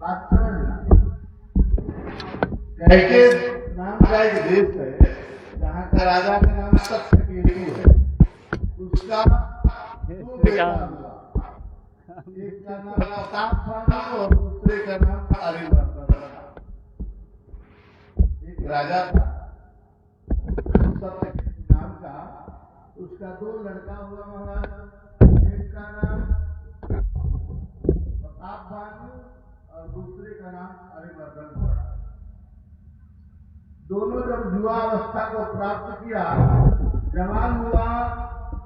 बात समझना। कैके नाम का एक देश है जहाँ का राजा का नाम सत्यकेतु है। उसका दो बेटा हुआ, एक का नाम प्रताप और दूसरे का नाम अरिमर्दन। एक राजा था सत्यकेतु नाम का, उसका दो लड़का हुआ महाराज। एक का नाम प्रताप और दूसरे का नाम अरिमर्दन पड़ा। दोनों जब युवावस्था को प्राप्त किया, जवान हुआ,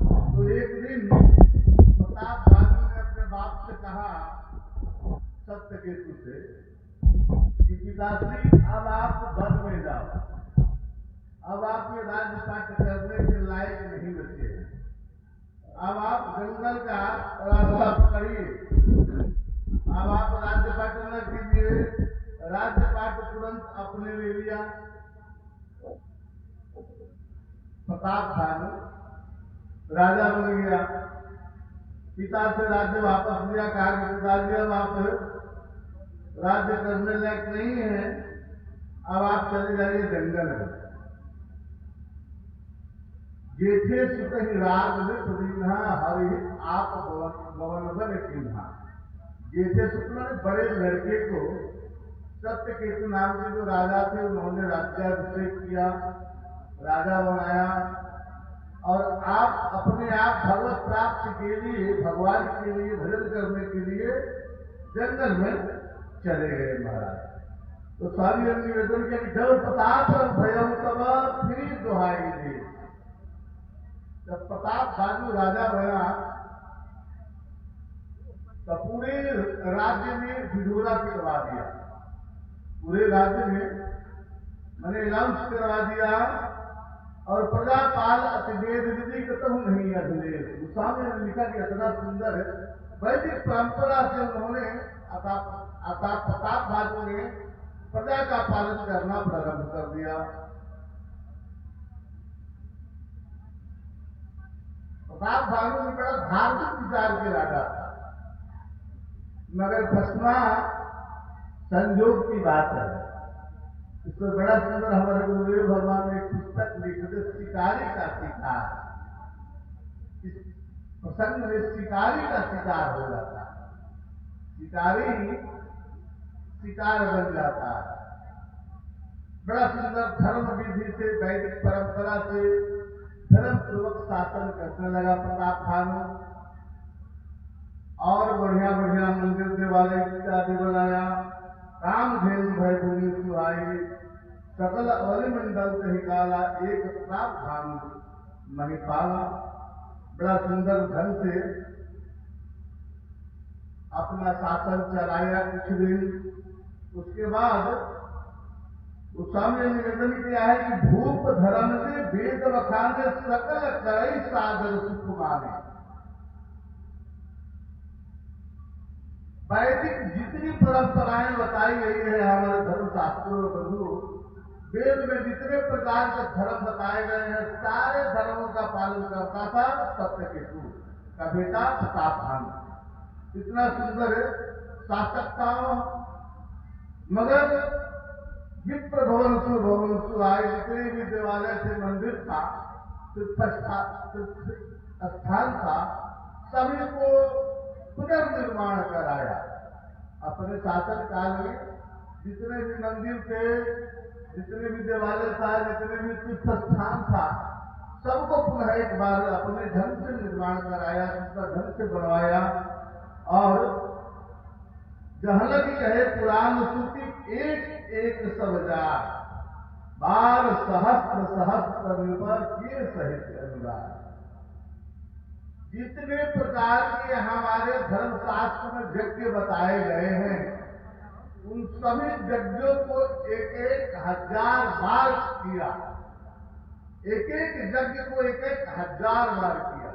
तो एक दिन प्रताप ने अपने बाप से कहा, सत्यकेतु से, कि पिताश्री अब आप वन में जाओ, अब आप ये राजपाट करने के लायक नहीं बचे, अब आप जंगल का रास्ता पकड़िए, अब आप राज्यपाट न कीजिए। राज्यपाट तुरंत अपने ले लिया। प्रताप खान राजा बन गया। पिता से राज्य वापस लिया, कहा कि पिताजी अब आप राज्य करने लायक नहीं है, अब आप चले जाइए जंगल में। जेठे सुत ही राग दीन्हा हरि आप गवन बन किन्हा। जेठे सुत ने बड़े लड़के को सत्यकेतु नाम के जो राजा थे उन्होंने राज्याभिषेक किया, राजा बनाया, और आप अपने आप भगवत प्राप्ति के लिए, भगवान के लिए भजन करने के लिए जंगल में चले गए महाराज। तो स्वामी ने निवेदन किया कि जब प्रताप भयम तब फिर दुहाई दे। जब प्रताप बाजू राजा बना तो पूरे राज्य में ढिढोरा पिटवा दिया। पूरे राज्य में मैंने अनाउंस करवा दिया, और प्रजापाल अतिवेद विधि कतहु नहीं अभिलेख। स्वामी ने लिखा कि इतना सुंदर है, वैदिक परंपरा से उन्होंने प्रताप बाजू ने प्रजा का पालन करना प्रारंभ कर दिया। प्रताप बाजू में बड़ा धार्मिक विचार के राजा था, मगर फसना संयोग की बात है। इसमें बड़ा सुंदर हमारे गुरुदेव भगवान ने एक पुस्तक लिखी थी, शिकारी का शिकार। इस प्रसंग में शिकारी का शिकार हो जाता है, शिकारी शिकार बन जाता है। बड़ा सुंदर धर्म विधि से, वैदिक परंपरा से धर्म पूर्वक शासन करने लगा प्रताप खान, और बढ़िया बढ़िया मंदिर देवालय इत्यादि बनाया। कामधेनु भय भूमि सुहाई, सकल अवलिमंडल से निकाला, एक प्रताप खान महिपाला। बड़ा सुंदर ढंग से अपना शासन चलाया कुछ दिन। उसके बाद स्वामी ने निवेदन किया है कि भूप धर्म से वेद बखाने, सकल करई सागर सुख माने। वैदिक जितनी परंपराएं बताई गई है हमारे धर्म शास्त्रों बंधु, वेद में जितने प्रकार के धर्म बताए गए हैं, सारे धर्मों का पालन करता था सत्यकेतु का बेटा प्रताप खान। इतना सुंदर शासक था। मगर विप्र भवन आए, जितने भी देवालय थे, मंदिर था, स्थान था, सभी को पुनर्निर्माण कराया। अपने शासन काल में जितने भी मंदिर थे, जितने भी देवालय था, जितने भी तीर्थ स्थान था, सबको पुनः एक बार अपने ढंग से निर्माण कराया, उसका ढंग से बनवाया। और जहलक कहे पुराण श्रुति एक एक सब जा, बार सहस्त्र सहस्त्र निर्भर किए सहित अनुराग। जितने प्रकार के हमारे धर्म शास्त्र में यज्ञ बताए गए हैं, उन सभी यज्ञों को एक एक हजार बार किया। एक एक यज्ञ को एक एक हजार बार किया।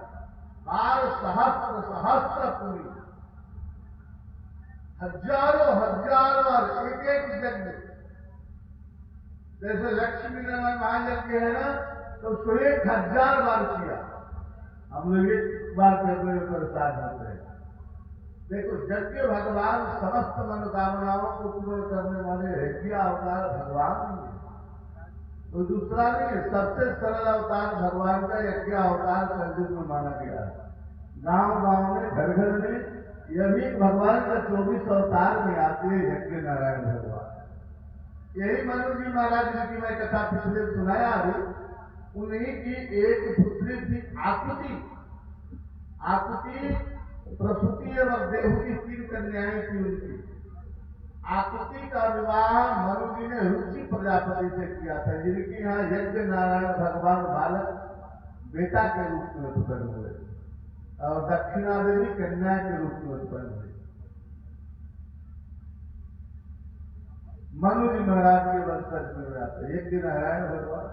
बार सहस्त्र सहस्त्र पूरी, हजारों हजार बार एक एक यज्ञ। जैसे लक्ष्मी नारायण महायज्ञ है ना, तो उसको 1000 बार किया। हम लोग एक बार करने में परेशान होते हैं। देखो, यज्ञ भगवान समस्त मनोकामनाओं को पूर्ण करने वाले यज्ञ अवतार भगवान नहीं है, तो दूसरा नहीं है। सबसे सरल अवतार भगवान का यज्ञ अवतार कलयुग में माना गया है। गांव गांव में, घर घर में यह भी भगवान का 24 अवतार में आते हैं यज्ञ नारायण भगवान। यही मनु जी महाराज जी की मैं कथा पिछले सुनाया अभी, उन्हीं की एक पुत्री थी आकुति। आकुति प्रसूति एवं देहुति 3 कन्याएं थी उनकी। आकुति का विवाह मनु जी ने रुचि प्रजापति से किया था, जिनकी यहाँ यज्ञ नारायण भगवान बालक बेटा के रूप में उत्पन्न हुए और दक्षिणा देवी कन्या के रूप में उत्पन्न हुई। मनु जी महाराज के वंशज में जाते यज्ञ नारायण भगवान।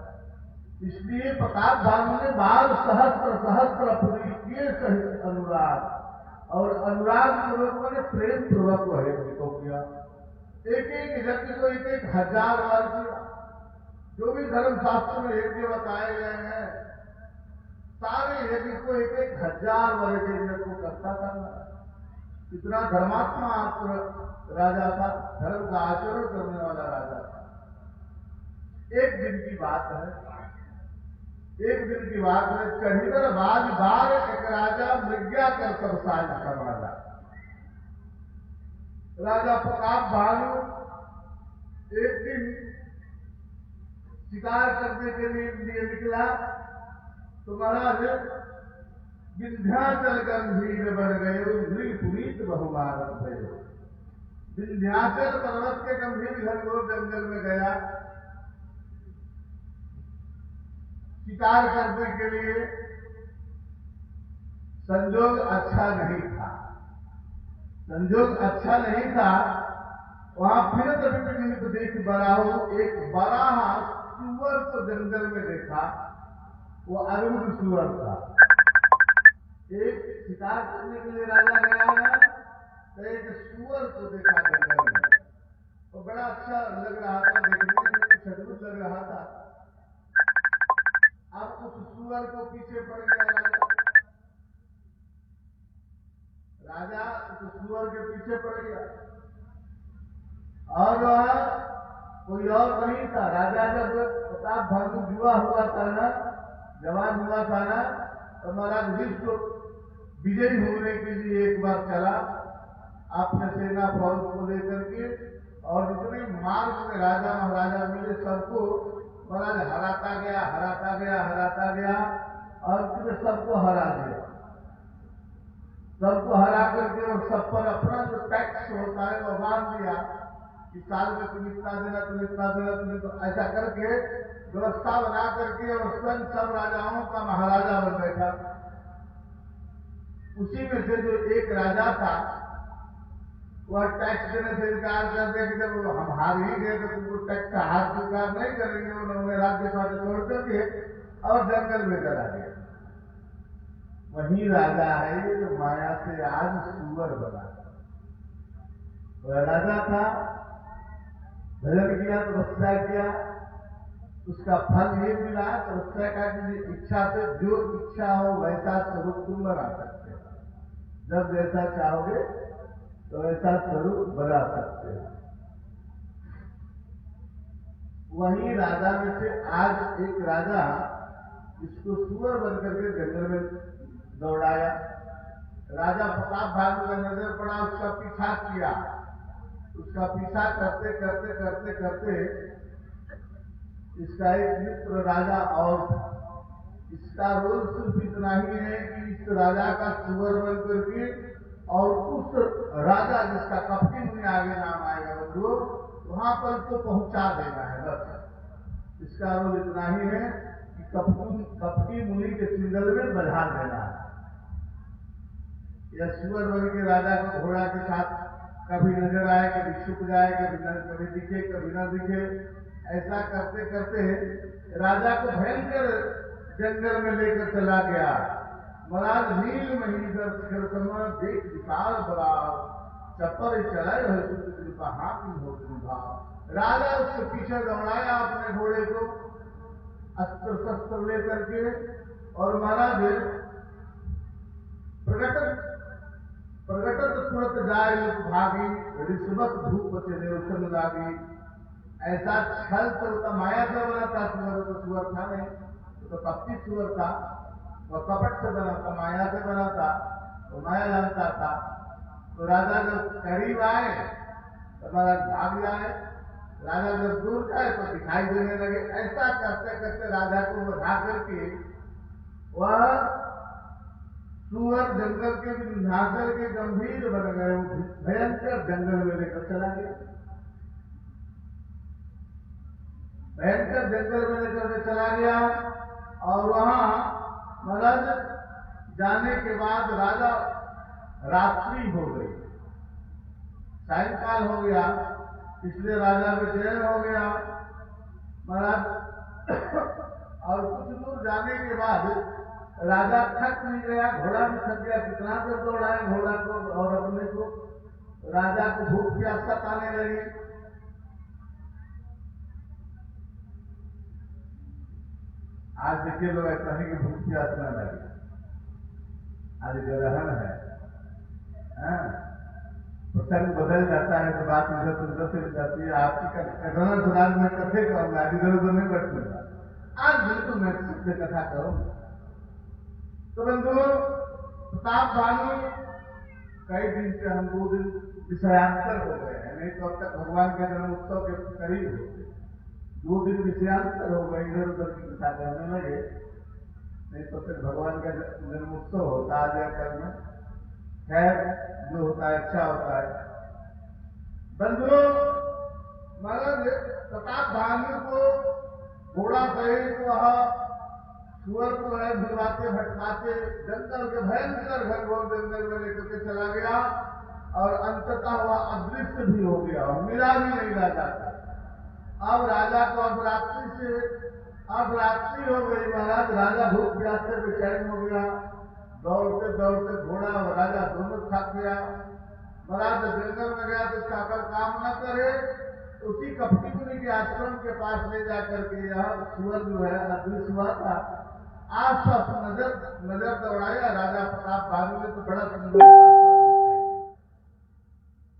इसलिए प्रताप भानु ने 12 सहस्त्र पुरी किए सहित अनुराग, और अनुराग पूर्वक मैंने प्रेम पूर्वक यज्ञ को किया। एक एक यज्ञ को 1000 बार किया। जो भी धर्म शास्त्र में यज्ञ बताए गए हैं, सारे यज्ञ को 1000 बार यज्ञ को करता था। इतना धर्मात्मा राजा था, धर्म का आचरण करने वाला राजा था। एक दिन की बात है, चढ़ीधर बाज बार एक राजा मृग्या कर सब साज संभाला। राजा प्रताप भानु एक दिन शिकार करने के लिए निकला, तो महाराज विंध्याचल गंभीर बन गए, पुनीत बहुमारत भये। विंध्याचल पर्वत के गंभीर घनघोर जंगल में गया शिकार करने के लिए। संजोग अच्छा नहीं था, वहां फिर देख बराहो एक बड़ा सुअर को जंगल में देखा। वो अरुण सुअर था। एक शिकार करने के लिए राजा गया है, तो एक सुअर को देखा जंगल में, तो बड़ा अच्छा लग रहा था, देखने में कुछ अद्भुत लग रहा था। अब उस सुअर को पीछे पड़ गया राजा उस सुअर के पीछे पड़ गया, और वह कोई और नहीं था। राजा जब प्रताप भानु जवान हुआ था ना, तो महाराज विश्व विजयी होने के लिए एक बार चला अपने सेना फौज को लेकर के, और जितने मार्ग में राजा महाराजा मिले सबको महाराज हराता गया, और फिर सबको हरा दिया। सबको हरा करके और सब पर अपना जो टैक्स होता है वो बांध दिया कि साल में तुम इतना देना, तुम्हें तो ऐसा करके व्यवस्था बना करके, और स्वयं सब राजाओं का महाराजा बन बैठा। उसी में से जो एक राजा था वह टैक्स देने से इनकार कर दिया कि जब हम हार ही गए तो तुमको टैक्स का हार स्वीकार नहीं करेंगे। उन्होंने राज्य पाते छोड़ करके और जंगल में चला गया। वही राजा है जो माया से आज सुअर बना। वह राजा था, भजन किया, तपस्या किया, उसका फल ये मिला। तपस्या का इच्छा से जो इच्छा हो वैसा स्वरूप तुम बना सकते हो। जब जैसा चाहोगे तो ऐसा स्वरूप बना सकते हैं। वही राजा में से आज एक राजा जिसको सुअर बन करके जंगल में दौड़ाया। राजा प्रताप भानु का नजर पड़ा, उसका पीछा किया। उसका पीछा करते करते करते करते इसका एक मित्र राजा और इसका रोल सिर्फ इतना ही है कि इस राजा का सुअर बन करके और उस राजा जिसका कपटी मुनि आगे नाम आएगा बंधु, वहां पर तो पहुंचा देना है। बस इसका रोल इतना ही है कि कपटी मुनि के चिंगल में बधा देना है। यह सुअर बन के राजा को घोड़ा के साथ कभी नजर आए, कभी छुप जाए, कभी दिखे, कभी न दिखे। ऐसा करते करते राजा को भयंकर जंगल में लेकर चला गया। महाराज नील महीधर शिखर समय देख विशाल बड़ा चप्पर चलाए कृपा हाथी हो भाव। राजा उसके पीछे दौड़ाया अपने घोड़े को अस्त्र शस्त्र लेकर के, और महाराज प्रकट प्रगटत तुरंत जाय भागी, ऋषभक धूप चले उसन लागी। ऐसा छल तो माया से बना था सुअर, तो सुअर था नहीं, तो कपटी सुअर था, और कपट से बना था, माया से बना था, तो माया जानता था। तो राजा जब करीब आए तो महाराज भाग जाए, राजा जब दूर जाए तो दिखाई देने लगे। ऐसा करते करते राजा को बढ़ा करके वह सुअर जंगल के विंध्याचल के गंभीर बन गए, भयंकर जंगल में लेकर चला गया। भयंकर जंगल में लेकर चला गया और वहां महाराज जाने के बाद राजा रात्रि हो गई, सायंकाल हो गया, इसलिए राजा बेचैन हो गया महाराज। और कुछ दूर जाने के बाद राजा थक नहीं गया, घोड़ा भी थक गया, कितना देर दौड़ाए घोड़ा को और अपने को। राजा को भूख प्यास सताने लगी। आज देखिए लोग ऐसा है कि भूख प्यास न लगे, आज ग्रहण है, प्रसंग बदल जाता है तो बात इधर उधर से जाती है। आपकी ग्रहण सुनाज में कथे करूंगा, आज इधर उधर नहीं बैठूंगा, आज बिल्कुल मैं शुद्ध कथा करूंगा। तो बंधुओं, प्रताप भानु कई दिन से हम 2 दिन विषयांतर हो गए हैं, नहीं तो अब तक भगवान के जन्म उत्सव के करीब होते, 2 दिन विषयांतर हो गए, इधर उधर की कथा करने लगे, नहीं तो फिर भगवान का जन्म उत्सव होता आ जाए कल में। खैर, जो होता है अच्छा होता है। बंधुओं, महाराज प्रताप भानु को घोड़ा सहित वह सुअर को है भुलवाते भटकाते जंगल के भयंकर घनघोर जंगल में लेकर के चला गया और अंततः वह अदृश्य भी हो गया और मिला भी नहीं राजा को। अब राजा को अर्धरात्रि हो गई महाराज, राजा भूख प्यास से बेचैन हो गया, दौड़ते दौड़ते घोड़ा और राजा दोनों थक गया। महाराज जंगल में गया तो चाकर काम न करे, उसी कपटी मुनि के आश्रम के पास ले जाकर के यह सुअर जो है अदृश्य हुआ था। आस पास नजर दौड़ाया राजा प्रताप भानु ने, तो बड़ा सुंदर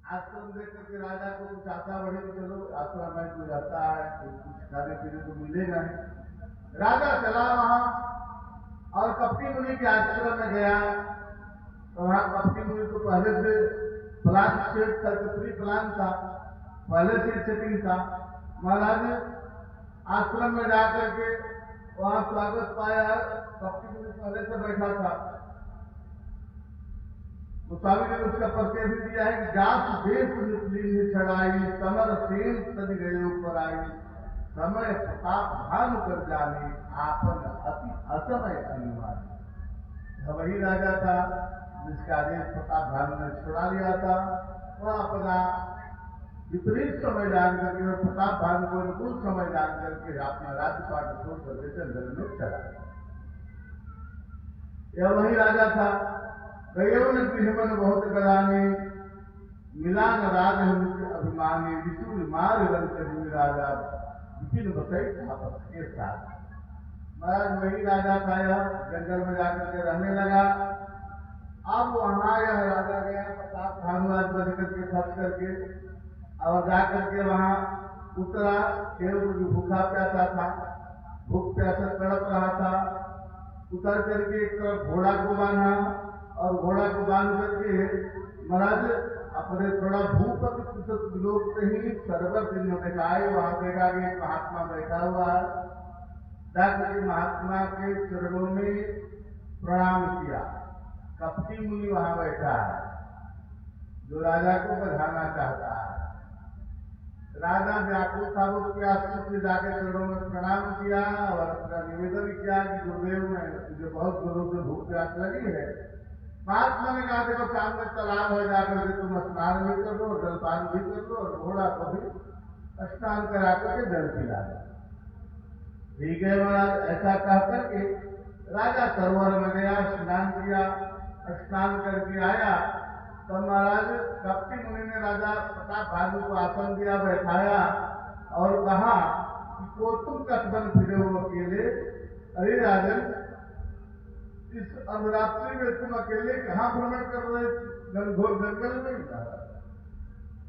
आश्रम देख करके राजा को कुछ आशा बढ़ी कि चलो आश्रम में कोई रहता है, कुछ खाने पीने को मिलेगा नहीं। राजा चला वहां और कपटी मुनि के आश्रम में गया, तो वहां कपटी मुनि को पहले से प्लान सेट करके प्री प्लान था, पहले से सेटिंग था। महाराज आश्रम में जाकर के वहां स्वागत पाया, कपटी मुनि पहले से बैठा था। गोस्वामी ने उसका परिचय भी दिया है कि जात देश छड़ाई, समर सेन सज गए ऊपर आई, समय प्रताप भानु कर जाने, आपन अति असमय अनिवार्य। वही राजा था जिसका आदेश प्रताप भानु ने छुड़ा लिया था। वह अपना विपरीत समय जान करके और प्रताप भानु को अनुकूल समय जान करके अपना राज्यपाट छोड़ करके जंगल में चला गया। यह वही राजा था। गयवन गृहमन बहुत गराने, मिला न राज अभिमानी, विशुल मार रंग राजा, विपिन बसई आपस के साथ। महाराज वही राजा था, यह जंगल में जाकर के रहने लगा। अब वहां यह राजा गया प्रताप भानु आज बज करके खर्च करके और जाकर के वहां उतरा, केवल भूखा प्यासा था, भूख प्यासा तड़प रहा था। उतर करके एक तरफ घोड़ा को बांधा और घोड़ा को बांध करके महाराज अपने थोड़ा भूपत लोग से ही सरवर दिन में दिखाए, वहां देखा कि एक महात्मा बैठा हुआ है। जाकर के महात्मा के चरणों में प्रणाम किया। कपटी मुनि वहां बैठा है जो राजा को बधाना चाहता है। राजा व्याकुल था, वो उसके आश्रम से जाकर चरणों में प्रणाम किया और अपना निवेदन किया कि गुरुदेव मुझे बहुत जोरों से भूख प्यास लगी है। महात्मा ने कहा देखो सामने तालाब है, जाकर के तुम स्नान भी कर लो, जलपान भी कर लो और घोड़ा को भी स्नान करा करके जल पिला दो। ठीक है महाराज, ऐसा कह करके राजा सरोवर में गया, स्नान किया, स्नान करके आया। तो महाराज कपटी मुनि ने राजा प्रताप भानु को आसन दिया, बैठाया और कहा कि को तुम कसबन फिरे हो अकेले। अरे राजन, इस अर्धरात्रि में तुम अकेले कहाँ भ्रमण कर रहे थे? घोर जंगल में ही था।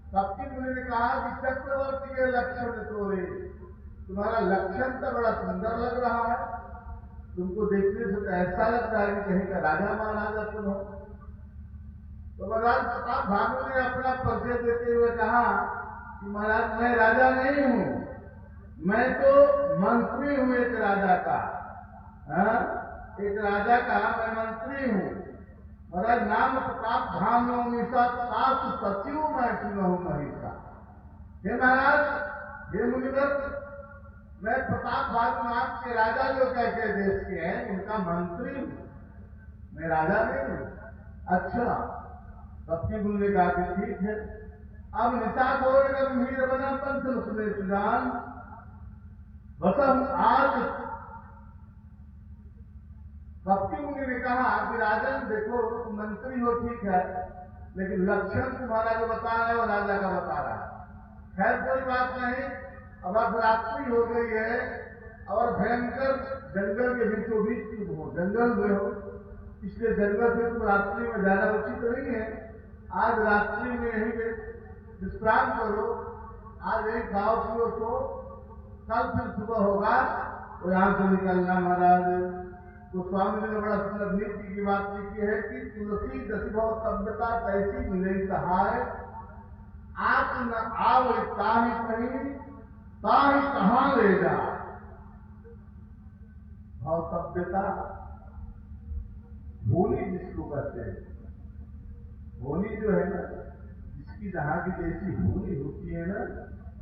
कपटी मुनि ने कहा कि चक्रवर्ती के लक्षण तो रे, तुम्हारा लक्षण तो बड़ा सुंदर लग रहा है, तुमको देखने से तो ऐसा लगता है कि कहीं का राजा महाराजा तुम हो। तो महाराज प्रताप भानु ने अपना परिचय देते हुए कहा कि महाराज मैं राजा नहीं हूं, मैं तो मंत्री हूं एक राजा का। एक राजा का मैं मंत्री हूं। महाराज नाम प्रताप भानु निशा सास सचिव मैं सुनहु महिषा। हे महाराज, हे मुनिवर, मैं प्रताप भानु नाम के राजा जो कैसे देश के हैं उनका मंत्री हूं, मैं राजा नहीं हूं। अच्छा, कपटी मुनि ने कहा कि ठीक है। अब निशा गोर गंभीर बना पंथ सुने सुजान, बस हम आज। कपटी मुनि ने कहा कि राजन देखो, तुम मंत्री हो ठीक है, लेकिन लक्षण तुम्हारा जो बता रहा है वो राजा का बता रहा है। खैर कोई बात नहीं, अब रात्रि हो गई है और भयंकर जंगल के बीचों बीच तुम हो, जंगल में हो, इसलिए जंगल से तुम रात्रि में जाना उचित नहीं है। आज रात्रि में यहीं विश्राम करो, आज यही खाओ पियो सो, कल फिर सुबह होगा तो यहां से निकलना। महाराज तो स्वामी जी ने बड़ा सुंदर नीति की बात लिखी है कि तुलसी दशभव सभ्यता तैसी मिले सहाय, आप न आव ताही कहीं ताही कहां ले जा। भाव सभ्यता होली जिसको कहते हैं, होली जो है ना, जिसकी जहां की जैसी होली होती है ना,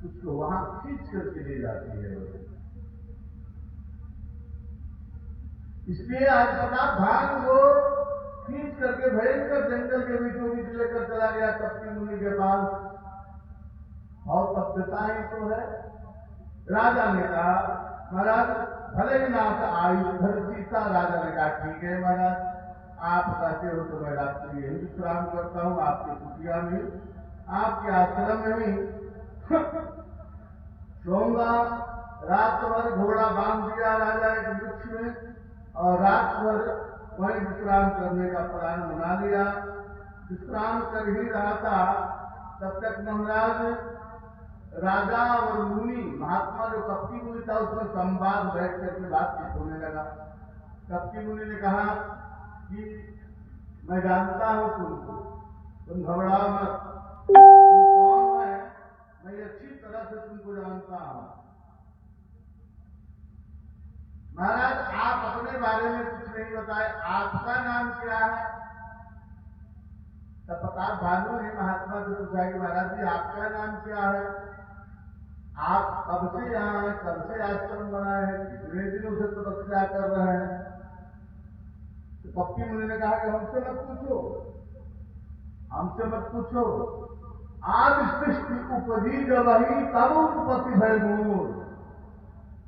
उसको वहां खींच करके ले जाती है। इसलिए आज प्रताप भानु को खींच करके भयंकर जंगल के बीचों बीच लेकर चला गया कपटी मुनि के पास। और सभ्यता ही तो है। राजा ने कहा महाराज भले ही नाथ आयुधर सीता। राजा ने कहा ठीक है महाराज, आप कहते हो तो मैं रात्रि यही विश्राम करता हूं, आपके कुटिया में, आपके आश्रम में ही सोऊंगा। रात भर घोड़ा बांध दिया राजा एक वृक्ष में और रात भर वहीं विश्राम करने का प्लान बना लिया। विश्राम कर ही रहा था तब तक महाराज राजा और मुनि, महात्मा जो कपटी मुनि था उसमें संवाद बैठ करके बातचीत होने लगा। कपटी मुनि ने कहा कि मैं जानता हूं तुमको, तुम घबराओ मत, तुम कौन है मैं अच्छी तरह से तुमको जानता हूं। महाराज आप अपने बारे में कुछ नहीं बताए, आपका नाम क्या है? तब प्रताप भानु ने महात्मा से पूछा कि महाराज जी आपका नाम क्या है? आप कब से यहाँ हैं, कब से आश्रम बनाए हैं, कितने दिनों से तपस्या कर रहे हैं? तो कपटी मुनि ने कहा कि हमसे मत पूछो, हमसे मत पूछो। आज सृष्टि उपजी जब वही तब उत्पत्ति भय मूल,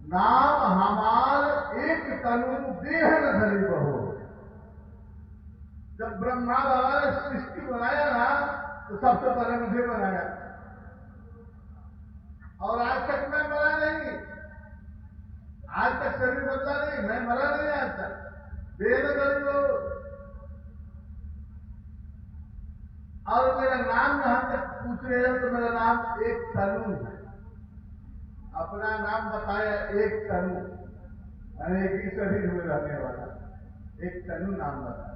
नाम हमार एक तनु देह न धरी बहो। जब ब्रह्मा बाबा ने सृष्टि बनाया ना तो सबसे पहले मुझे बनाया, और आज तक मैं मरा नहीं, आज तक शरीर बदला नहीं, मैं मरा नहीं आज तक, देह न धरी बहो। और मेरा नाम यहां तक पूछ रहे हो तो मेरा नाम एक तनु है। अपना नाम बताया एक तनु, मैंने एक ही शरीर में रहने वाला एक तनु नाम बताया।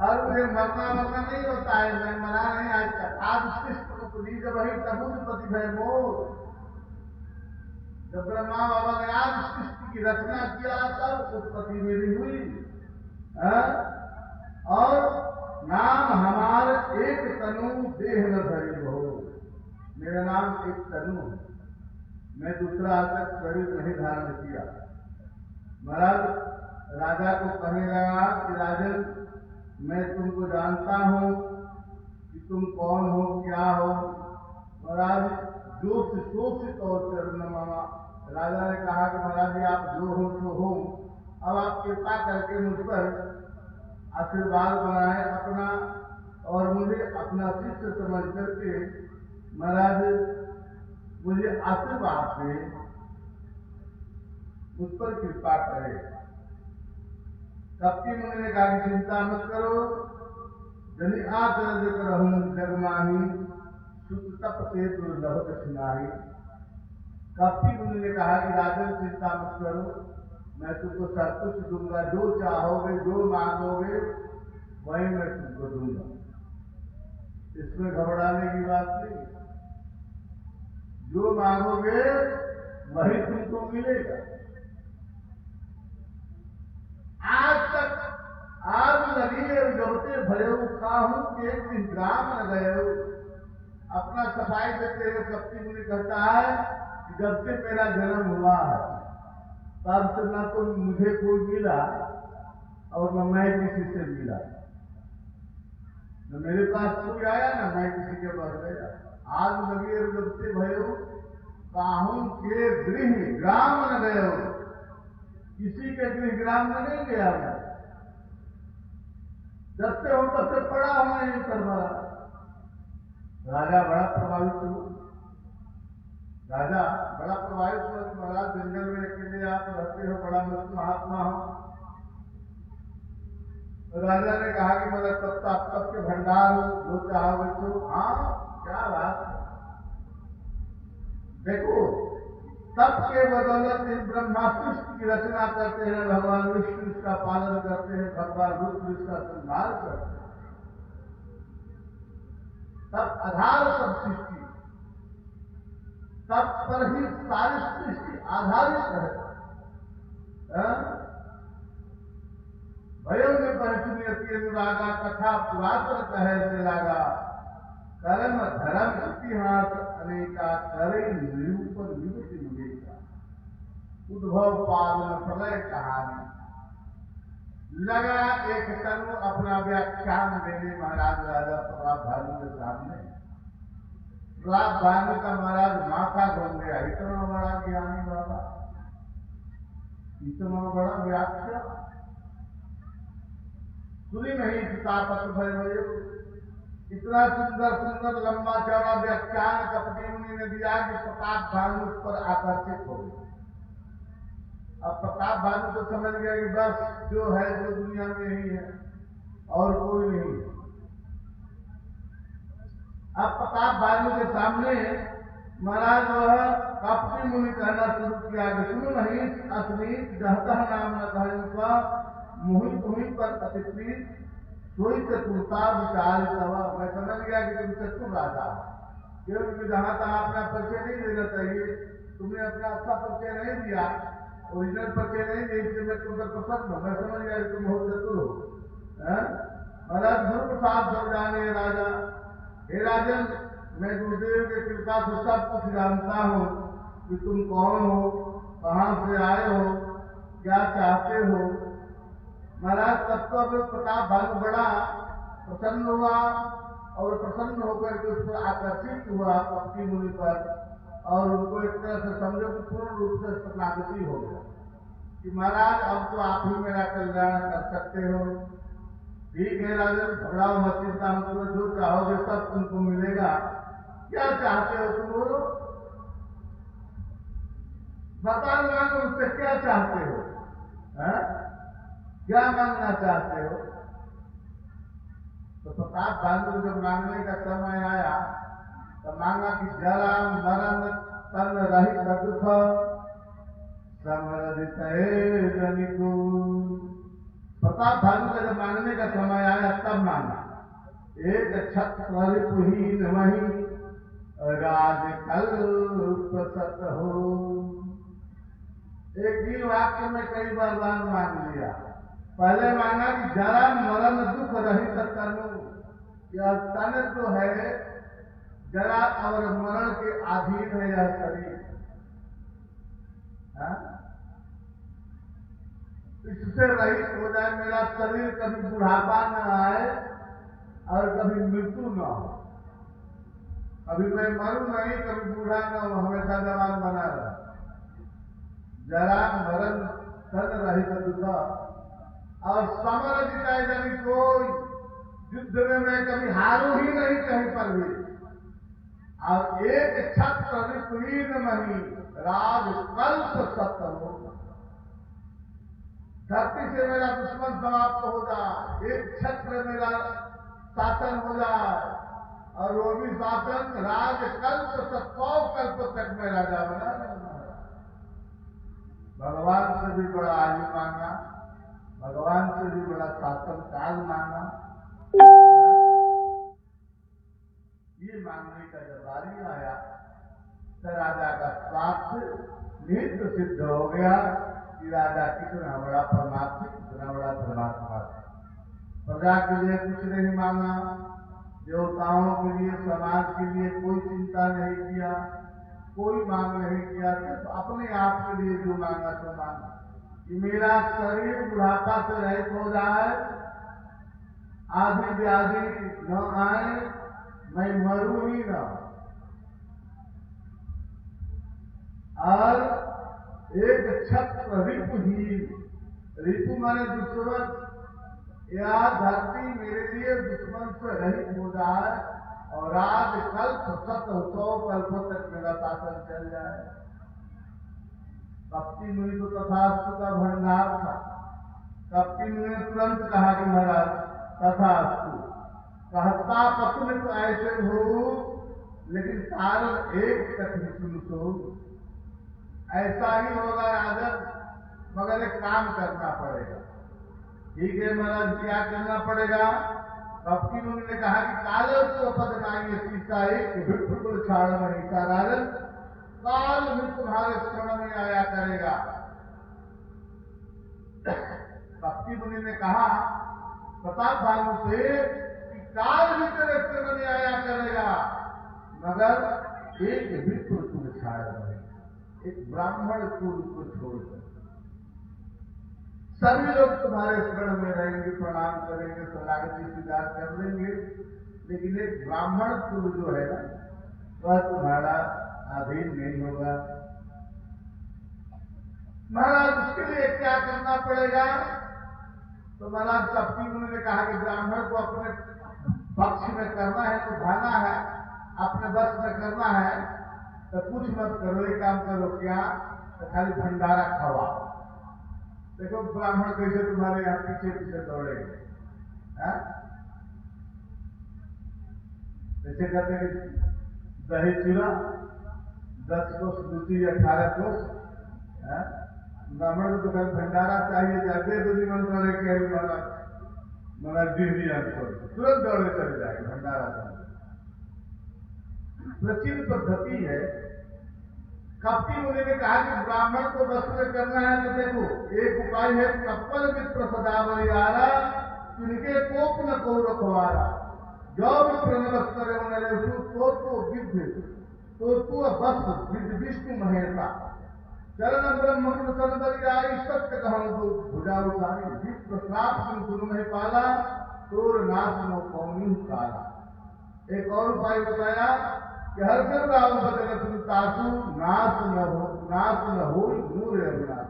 और मुझे मरना मरना नहीं होता है, मैं मरा नहीं आज तक। आज सृष्टि उपजी जब वही तब उत्पत्ति भय मोर। जब ब्रह्मा बाबा ने आज सृष्टि की रचना किया तब उत्पत्ति मेरी हुई। और नाम हमार एक तनु देह न धरी हो। मेरा नाम एक तनु है, मैं दूसरा आज तक शरीर नहीं धारण किया। महाराज राजा को कहने लगा कि राजन मैं तुमको जानता हूं कि तुम कौन हो, क्या हो। महाराज जोश शोषित और चरण मामा। राजा ने कहा कि महाराज जी आप जो हो सो हो, अब आप कृपा करके मुझ पर आशीर्वाद बनाए अपना, और मुझे अपना शिष्य समझ करके महाराज मुझे आशीर्वाद दे, मुझ पर कृपा करे। कपटी मुनि ने कहा कि चिंता मत करो, जनि आचरज करहूं जगमाही, सुत तप से दुर्लभ कठिनाई। कपटी मुनि ने कहा कि राजन चिंता मत करो, मैं तुमको सब कुछ दूंगा, जो चाहोगे जो मांगोगे वही मैं तुमको दूंगा, इसमें घबराने की बात नहीं। जो मांगोगे वही तुमको मिलेगा। आज तक आग लगी और जबते भयो खाहूं कि एक दिन ग्राम न गए। अपना सफाई देते हुए कपटी मुनि कहता है कि जब से मेरा जन्म हुआ है तब से न तो मुझे कोई मिला और न मैं किसी से मिला, न मेरे पास कोई आया न मैं किसी के पास गया। आग लगी और जब से भयो काहूं के गृह ग्राम न गए, किसी के गृह ग्राम में नहीं गया मैं, जब से हूं तब से पड़ा हूं यहीं पर मरा। राजा बड़ा प्रभावित हुआ, राजा बड़ा प्रभावित हुआ कि महाराज जंगल में अकेले आप रहते हो, बड़ा मस्त महात्मा हो। तो राजा ने कहा कि मेरा तप के भंडार हो, जो चाहोगे तो। हाँ, क्या बात है। देखो, तप के बदौलत इस ब्रह्मा सृष्टि की रचना करते हैं, भगवान विष्णु इसका पालन करते हैं, भगवान रुद्र इसका संहार करते हैं। तब आधार सब सृष्टि, तब पर ही सारी सृष्टि आधारित है। भयो में पहुंचनी अनुरागा, कथा पुरातन कहे से लागा, कर्म धर्म इतिहास अनेका, करे निरूपण विभूति विवेका, उद्भव पावन प्रलय कहानी। लगा एक तनु अपना व्याख्यान देने महाराज राजा प्रताप भानु के सामने। प्रताप भानु का महाराज माथा घूम गया, इतना बड़ा ज्ञानी बाबा, इतना बड़ा व्याख्या सुनी नहीं। कितापत भय, इतना सुंदर सुंदर लंबा चौड़ा व्याख्यान कपटी मुनि ने दिया कि प्रताप भानु उस पर आकर्षित हो गए। अब प्रताप भानु तो समझ गया कि बस जो है जो दुनिया में ही है और कोई नहीं है। अब प्रताप भानु के सामने महाराज वह कपटी मुनि कहना शुरू किया कि सुनो नहीं असनीत जहतः नाम न कहूंगा, मुहि तुम्ही पर अतिप्रीत, सोई चतुरता विचार तवा। मैं समझ गया कि तुम चतुर राजा हो, क्योंकि जहां तहां अपना परिचय नहीं देना चाहिए, तुमने अपना अच्छा परिचय नहीं दिया, ओरिजिनल परिचय नहीं दिया, इसलिए मैं तुम पर प्रसन्न हूं। मैं समझ गया कि तुम बहुत चतुर हो। महाराज गुरु प्रसाद समझाने राजा, हे राजन, मैं गुरुदेव की कृपा से सब कुछ जानता हूं कि तुम कौन हो, कहां से आए हो, क्या चाहते हो। महाराज तब तो प्रताप भानु बड़ा प्रसन्न हुआ और प्रसन्न होकर के उस पर आकर्षित हुआ कपटी मुनि पर, और उनको एक तरह से समझो कि पूर्ण रूप से शरणागति हो गया कि महाराज अब तो आप ही मेरा कल्याण कर सकते हो। ठीक है राजन, घबराओ मत, चिंता मत करो, जो चाहोगे सब तुमको मिलेगा। क्या चाहते हो तुम बोलो, बता दो उससे क्या चाहते हो, क्या मांगना चाहते हो। तो प्रताप भानु जब मांगने का समय आया तो मांगा कि जरा मरण तन रहित दुख, समरदित जनिको। प्रताप भानु का जब मांगने का समय आया तब मांगा, एक छत्र रिपुहीन वही, राजकल्प सत हो। एक ही वाक्य में कई बार मांग लिया। पहले मांगा कि जरा मरण दुख रहित तनु, यह तन जो है जरा और मरण के अधीन है यह शरीर, इससे रहित हो जाए, मेरा शरीर कभी बुढ़ापा न आए और कभी मृत्यु न हो, अभी मैं मरूं नहीं, कभी बूढ़ा न हो, हमेशा जवान बना रहा। जरा मरण तन रहित दुख, और समर जिताए जानी कोई युद्ध में मैं कभी हारू ही नहीं कहीं पर भी, और एक छत्र रिपुहीन मही, राजकल्प सत हो। धरती से मेरा दुश्मन समाप्त हो जाए, एक छत्र मेरा शासन हो जाए, और वो भी शासन राजकल्प 100 कल्प तक मैं राजा बना रहूंगा। भगवान से भी बड़ा आयु मांगा, भगवान से भी बड़ा शासन काल मांगा। ये मांगने का जब बारी आया तो राजा का स्वार्थ नित्य सिद्ध हो गया कि राजा कितना बड़ा परमात्मा, कितना बड़ा धर्मात्मा था। प्रजा के लिए कुछ नहीं मांगा, देवताओं के लिए, समाज के लिए कोई चिंता नहीं किया, कोई मांग नहीं किया, सिर्फ अपने आप के लिए जो मांगा तो मांगा कि मेरा शरीर बुढ़ापा से रहित हो जाए, आदि व्याधि न आए, मैं मरूं ही न, और एक छत्र रिपुहीन, रिपु माने दुश्मन, या धरती मेरे लिए दुश्मन से रहित हो जाए और राजकल्प 100 कल्प तक मेरा शासन चल जाए। कप्ती मुनि तो तथास्तु का भंडार था। कप्ती मुनि ने तुरंत कहा कि महाराज तथास्तु, कहता पत्नी तो ऐसे हो, लेकिन कारण एक तक ही सुन सो। ऐसा ही होगा राजन, मगर एक काम करना पड़ेगा। ठीक है महाराज, क्या करना पड़ेगा? कप्ती मुनि ने कहा कि काल तो पद नाई सीता एक बिल्कुल छाड़ नहीं था राजन, काल भी तुम्हारे शरण में आया करेगा। कप्ती मुनि ने कहा बता भानु से कि काल भी तेरे शरण में आया करेगा, मगर एक विप्र कुल छाड़ नहीं, एक ब्राह्मण कुल को छोड़कर सभी लोग तुम्हारे शरण में रहेंगे, प्रणाम करेंगे, शरणागति स्वीकार कर लेंगे, लेकिन एक ब्राह्मण कुल जो है ना, वह तुम्हारा अधीन नहीं होगा। महाराज उसके लिए क्या करना पड़ेगा? तो महाराज कप्ती मुनि ने कहा कि ब्राह्मण को अपने पक्ष में करना है तो भाना है, अपने बस में करना है तो कुछ मत करो, एक काम करो, क्या तो खाली भंडारा खवाओ। देखो ब्राह्मण कैसे तुम्हारे यहाँ पीछे पीछे दौड़ेंगे, जैसे कहते हैं दही चूरा 10 कोस, दूसरी 18 कोस। ब्राह्मण को तो कल भंडारा चाहिए, जाते तो निमंत्रण है कि महाराज तुरंत दौड़े चले जाएंगे भंडारा चाहिए। प्रचलित पद्धति है। कप्ती मुनि ने कहा कि ब्राह्मण को बस में करना है तो देखो एक उपाय है, कपल मित्र सदावरियारा, इनके कोप न को रखवारा, जो भी प्रणवस करे उन्हें तो विद्य तो बस विद्य विष्णु महेशा, चरण ब्रह्म सनबरियाई सत्य कहूं तो भुजा उठाई, विप्र श्राप सुन नहीं पाला, तोर नाश नो कौनी काला। एक और उपाय बताया कि हर दिन राम बदन तुम तासु नाश न हो नूर अविनाश,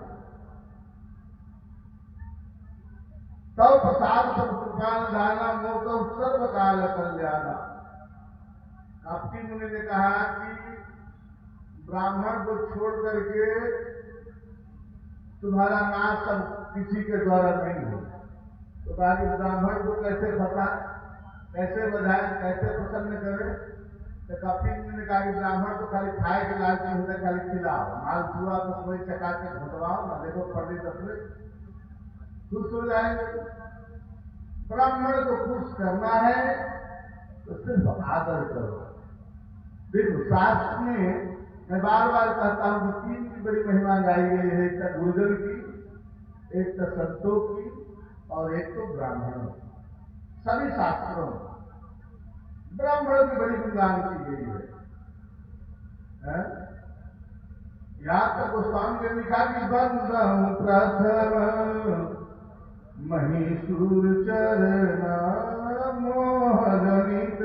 तब प्रसाद सब कृपान दाना मोको सर्व काल कल्याणा। कप्ती मुनि ने कहा कि ब्राह्मण को छोड़ करके तुम्हारा नाश सब किसी के द्वारा नहीं हो। तो कहा कि ब्राह्मण को कैसे फंसा, कैसे बधाए, कैसे प्रसन्न करे? तो कप्ती मुनि ने कहा कि ब्राह्मण को खाली खाए के लालच में होता, खाली खिलाओ, माल छुआ तो कोई चकाचक घुटवाओ ना, देखो पढ़े दसरे खुश हो जाएंगे। ब्राह्मण को खुश करना है तो सिर्फ आदर करो। देखो शास्त्र में मैं बार बार कहता हूं कि 3 की बड़ी महिमा गाई गई है, एक तो गुरुजन की, एक तो संतों की, और एक तो ब्राह्मणों की। सभी शास्त्रों में ब्राह्मणों की बड़ी गुणगान की गई है। यहाँ तक गोस्वामी ने लिखा कि बंदहु प्रथम महिषूर चरना, मोह जनित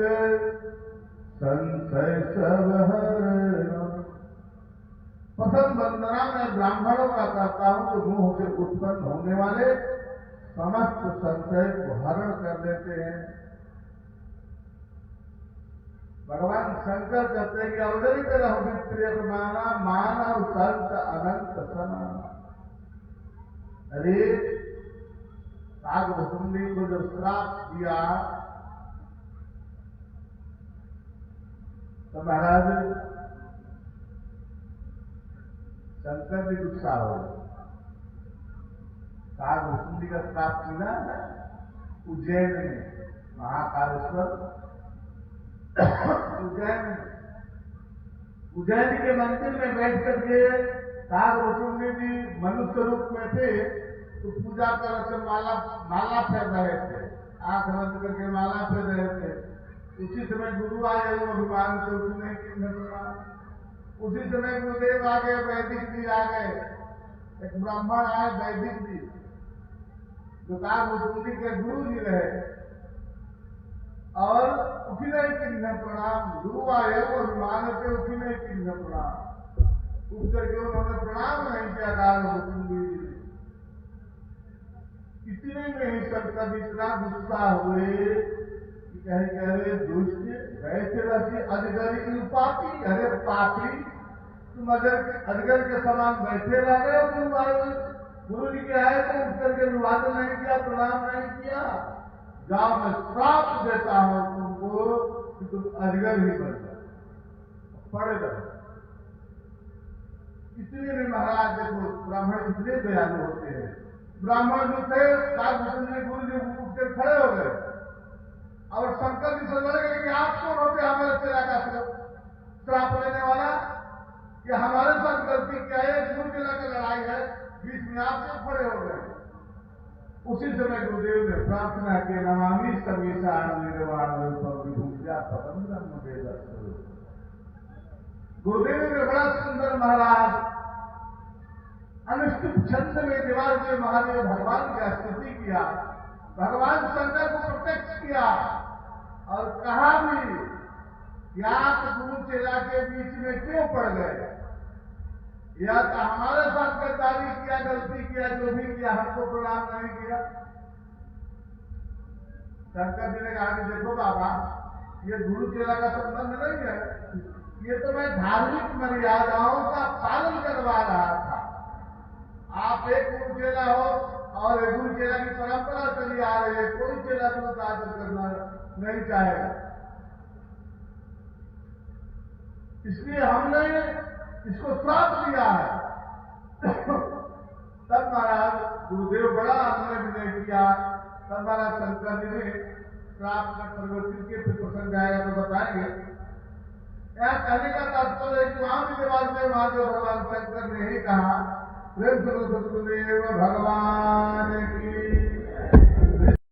संशय सब हरना। प्रथम वंदना मैं ब्राह्मणों का करता हूं जो मोह से उत्पन्न होने वाले समस्त संशय को हरण कर देते हैं। भगवान शंकर कहते हैं कि अवतरित रहो विप्रिय माना, मानव संत अनंत समान। अरे कागभूषुंडी को जब श्राप दिया तो महाराज शंकर जी गुस्सा हो गए। कागभूषुंडी का श्राप मिला है उज्जैन में, महाकालेश्वर उज्जैन के मंदिर में बैठ करके कागभूषुंडी जी मनुष्य रूप में थे तो पूजा कर रहे माला फेर रहे थे, आंख बंद करके माला फेर रहे थे। उसी समय गुरु आए वो अभिमान से उठने की निर्माण, उसी समय गुरुदेव आ गए, वैदिक जी आ गए, एक ब्राह्मण आए वैदिक जी जो कागभूषुंडी के गुरु जी रहे और उठने की प्रणाम, गुरु आए वो अभिमान से उठने की प्रणाम, उठ करके उन्होंने प्रणाम नहीं किया कागभूषुंडी जी। इतने में ही शंकर जी इतना गुस्सा हुए कि कह रहे दुष्ट वैसे रसी अजगरी पापी, अरे पापी तुम अजगर के समान बैठे रह गए हो। गुरु जी के आए तो उठ करके अभिवादन नहीं किया, प्रणाम नहीं किया। जाओ मैं श्राप देता हूं तुमको कि तुम अजगर ही बन जाओ, पड़े रहो। इतने में महाराज देखो ब्राह्मण इतने दयालु होते हैं, ब्राह्मण जो थे कागभूषुंडी गुरु जी उठकर खड़े हो गए और शंकर जी से लड़े कि आप कौन होते हमारे चेला का श्राप लेने वाला, कि हमारे साथ गलती क्या है, गुरु चेला की लड़ाई है, बीच में आप क्यों खड़े हो गए। उसी समय गुरुदेव ने प्रार्थना की नमामि समीशान निर्वाण विभूजा पतंगम वेद। गुरुदेव ने बड़ा सुंदर महाराज अनुष्टुप छंद में दीवार में महादेव भगवान की स्तुति किया, भगवान शंकर को प्रत्यक्ष किया और कहा भी कि आप गुरु चेला के बीच में क्यों पड़ गए, या तो हमारे साथ गद्दारी किया, गलती किया, जो भी किया, हमको प्रणाम नहीं किया। शंकर जी ने कहा कि देखो बाबा ये गुरु चेला का संबंध नहीं है, ये तो मैं धार्मिक मर्यादाओं का पालन करवा रहा था। आप एक गुरु चेला हो और एक गुरु चेला की परंपरा चली आ रही है, कोई चेला गुरु का आदर करना नहीं चाहेगा, इसलिए हमने इसको श्राप दिया है। तब महाराज गुरुदेव बड़ा आग्रह विनय किया, तब महाराज शंकर जी ने श्राप का परिवर्तन के फिर प्रसंग आएगा तो बताएंगे। यह कहने का तात्पर्य है कि वहां भी देवाल में महादेव भगवान शंकर ने ही कहा प्रेम सतगुरुदेव भगवान की